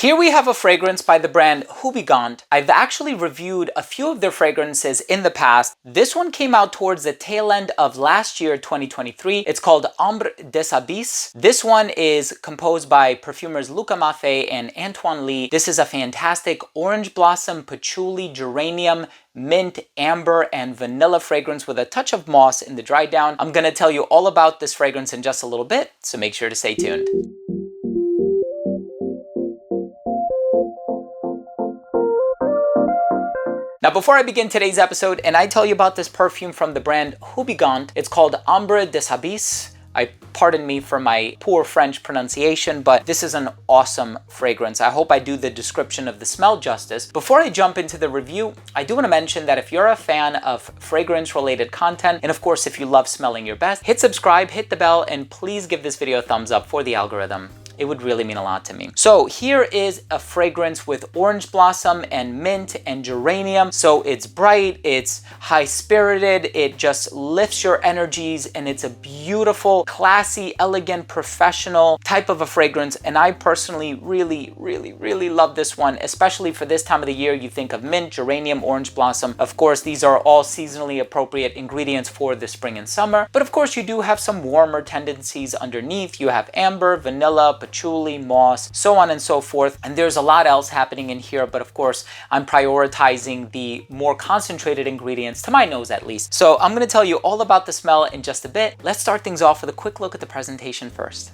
Here we have a fragrance by the brand Houbigant. I've actually reviewed a few of their fragrances in the past. This one came out towards the tail end of last year, 2023. It's called Ambre des Abysses. This one is composed by perfumers Luca Maffei and Antoine Lee. This is a fantastic orange blossom, patchouli, geranium, mint, amber, and vanilla fragrance with a touch of moss in the dry down. I'm gonna tell you all about this fragrance in just a little bit, so make sure to stay tuned. Now, before I begin today's episode and I tell you about this perfume from the brand Houbigant, it's called Ambre des Abysses. Pardon me for my poor French pronunciation, but this is an awesome fragrance. I hope I do the description of the smell justice. Before I jump into the review, I do want to mention that if you're a fan of fragrance-related content, and of course, if you love smelling your best, hit subscribe, hit the bell, and please give this video a thumbs up for the algorithm. It would really mean a lot to me. So here is a fragrance with orange blossom and mint and geranium. So it's bright, it's high-spirited, it just lifts your energies, and it's a beautiful, classy, elegant, professional type of a fragrance. And I personally really love this one, especially for this time of the year. You think of mint, geranium, orange blossom. Of course, these are all seasonally appropriate ingredients for the spring and summer. But of course, you do have some warmer tendencies underneath. You have amber, vanilla, patchouli, moss, so on and so forth. And there's a lot else happening in here, but of course, I'm prioritizing the more concentrated ingredients, to my nose at least. So I'm gonna tell you all about the smell in just a bit. Let's start things off with a quick look at the presentation first.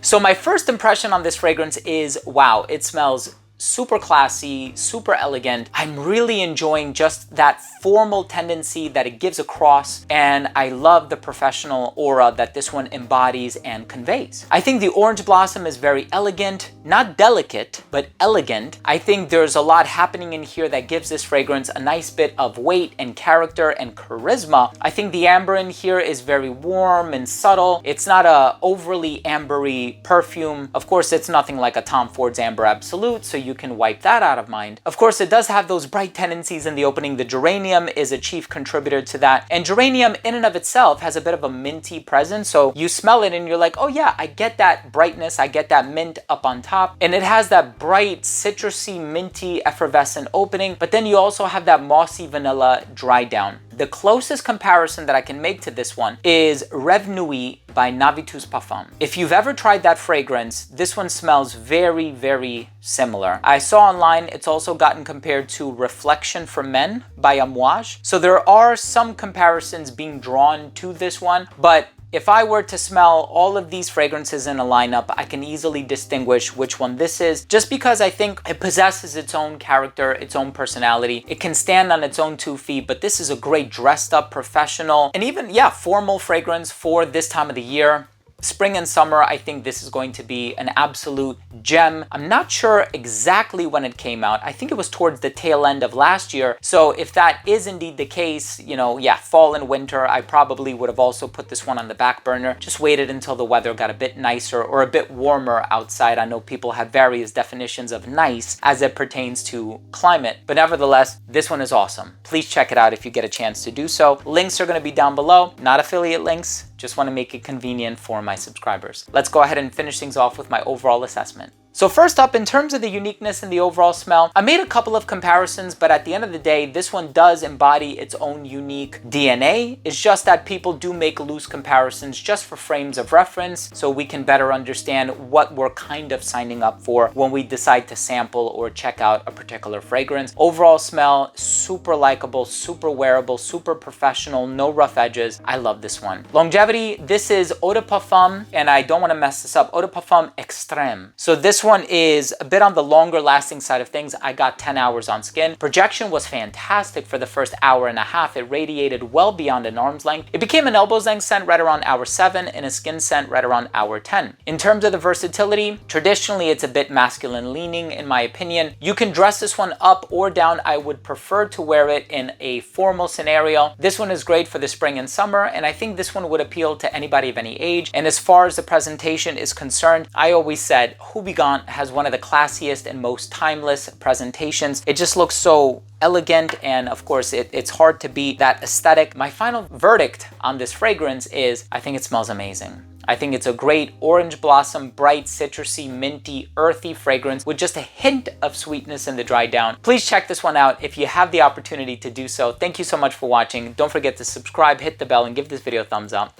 So my first impression on this fragrance is, wow, it smells super classy, super elegant. I'm really enjoying just that formal tendency that it gives across, and I love the professional aura that this one embodies and conveys. I think the orange blossom is very elegant, not delicate, but elegant. I think there's a lot happening in here that gives this fragrance a nice bit of weight and character and charisma. I think the amber in here is very warm and subtle. It's not a overly ambery perfume. Of course, it's nothing like a Tom Ford's Amber Absolute, so you can wipe that out of mind. Of course, it does have those bright tendencies in the opening. The geranium is a chief contributor to that. And geranium in and of itself has a bit of a minty presence. So you smell it and you're like, oh yeah, I get that brightness. I get that mint up on top. And it has that bright, citrusy, minty, effervescent opening. But then you also have that mossy vanilla dry down. The closest comparison that I can make to this one is Rêve Nuit by Navitus Parfum. If you've ever tried that fragrance, this one smells very similar. I saw online it's also gotten compared to Reflection for Men by Amouage. So there are some comparisons being drawn to this one, but if I were to smell all of these fragrances in a lineup, I can easily distinguish which one this is, just because I think it possesses its own character, its own personality. It can stand on its own 2 feet, but this is a great dressed up, professional, and even, yeah, formal fragrance for this time of the year. Spring and summer, I think this is going to be an absolute gem. I'm not sure exactly when it came out. I think it was towards the tail end of last year. So if that is indeed the case, you know, yeah, fall and winter, I probably would have also put this one on the back burner. Just waited until the weather got a bit nicer or a bit warmer outside. I know people have various definitions of nice as it pertains to climate, but nevertheless, this one is awesome. Please check it out if you get a chance to do so. Links are going to be down below, not affiliate links. Just want to make it convenient for my subscribers. Let's go ahead and finish things off with my overall assessment. So first up, in terms of the uniqueness and the overall smell, I made a couple of comparisons, but at the end of the day, this one does embody its own unique DNA. It's just that people do make loose comparisons just for frames of reference, so we can better understand what we're kind of signing up for when we decide to sample or check out a particular fragrance. Overall smell, super likable, super wearable, super professional, no rough edges. I love this one. Longevity, this is Eau de Parfum, and I don't want to mess this up, Eau de Parfum Extrême. So this one is a bit on the longer lasting side of things. I got 10 hours on skin. Projection was fantastic for the first hour and a half. It radiated well beyond an arm's length. It became an elbows length scent right around hour 7 and a skin scent right around hour 10. In terms of the versatility, traditionally it's a bit masculine leaning in my opinion. You can dress this one up or down. I would prefer to wear it in a formal scenario. This one is great for the spring and summer, and I think this one would appeal to anybody of any age. And as far as the presentation is concerned, I always said Houbigant Houbigant has one of the classiest and most timeless presentations. It just looks so elegant, and of course it's hard to beat that aesthetic. My final verdict on this fragrance is I think it smells amazing. I think it's a great orange blossom, bright, citrusy, minty, earthy fragrance with just a hint of sweetness in the dry down. Please check this one out if you have the opportunity to do so. Thank you so much for watching. Don't forget to subscribe, hit the bell, and give this video a thumbs up.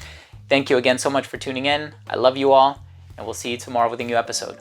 Thank you again so much for tuning in. I love you all, and we'll see you tomorrow with a new episode.